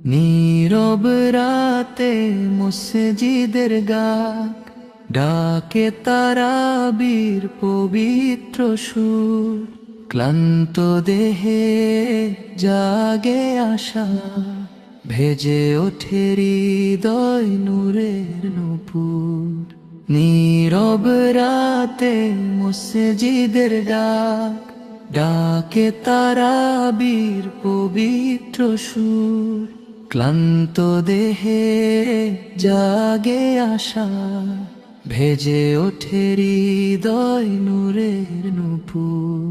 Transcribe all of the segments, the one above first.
নীরব রাতে মসজিদের গাক ডাকে তারাবির পবিত্র সুর। ক্লান্ত দেহে জাগে আশা, ভেজে ওঠে হৃদয় নূরের নূপুর। নীরব রাতে মসজিদের ডাক ডাকে তারাবির পবিত্র সুর। ক্লান্ত দেহে জাগে আশা, ভেজে ওঠে হৃদয় নূরের নূপুর।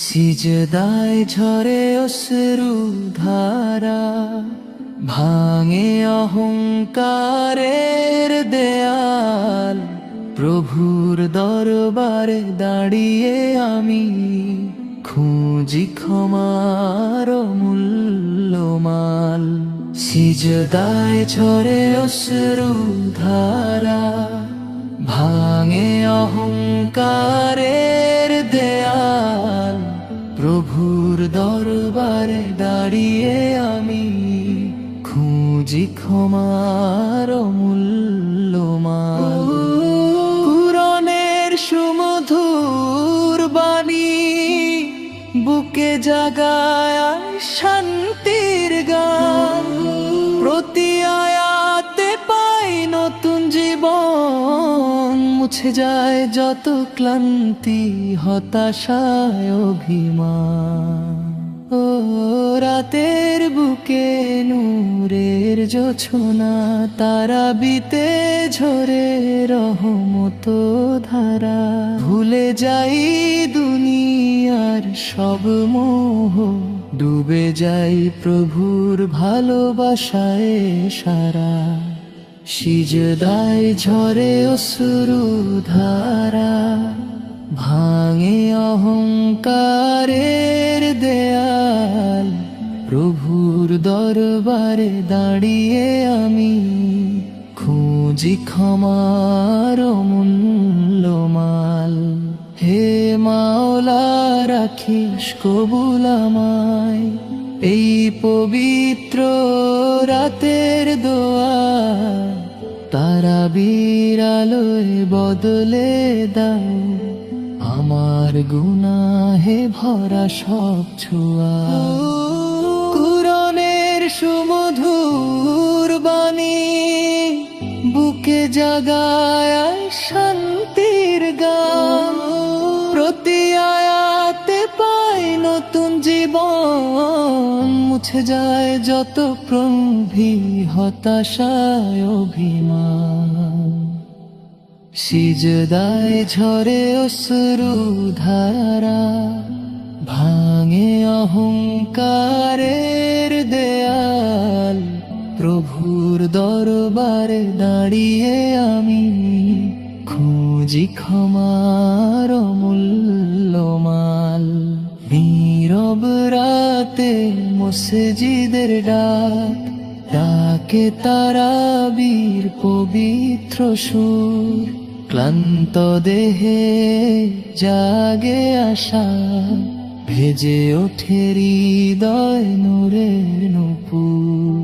সিজদায় ঝরে অশ্রু ধারা, ভাঙে অহংকারের দেয়াল। প্রভুর দরবারে দাঁড়িয়ে আমি খুঁজি ক্ষমার মূল্যমাল। সিজদায় ঝরে অশ্রু ধারা, ভাঙে অহংকারের দেয়াল। প্রভুর দরবারে দাঁড়িয়ে আমি খুঁজি ক্ষমার মূল্যমাল। কুরআনের সুমধুর বাণী বুকে জাগায় শান্তির গান। প্রতি আয়াতে পাই নতুন জীবন, মুছে যায় যত ক্লান্তি হতাশায় অভিমান। ও রাতের বুকে নূরের জোছনা, তারাবিতে ঝরে রহমত ধারা। ভুলে যাই দুনিয়ার সব মোহ, ডুবে যাই প্রভুর ভালোবাসায় সারা। সিজদায় ঝরে অশ্রু ধারা, ভাঙে অহংকারের দেয়াল। প্রভুর দরবারে দাঁড়িয়ে আমি খুঁজি ক্ষমার মূল্যমাল। হে মাওলা রাখিস কবুল আমায়, এই পবিত্র রাতের দোয়া। তারাবির আলোয় বদলে দাও আমার গুনাহে ভরা সব ছোঁয়া। কুরআনের সুমধুর বাণী বুকে জাগায় শান্তির গান। প্রতি আয়াতে পাই নতুন জীবন, মুছে যায় যত প্রভি হতাশায় অভিমান। সিজদায় ঝরে অশ্রু ধারা, ভাঙে অহংকারের দেয়াল। প্রভুর দরবারে দাঁড়িয়ে আমি খুঁজি ক্ষমার মূল্যমাল। নীরব রাতে মসজিদের ডাক ডাকে তারাবির পবিত্র সুর। ক্লান্ত দেহে জাগে আশা, ভেজে ওঠে হৃদয় নূরের নূপুর।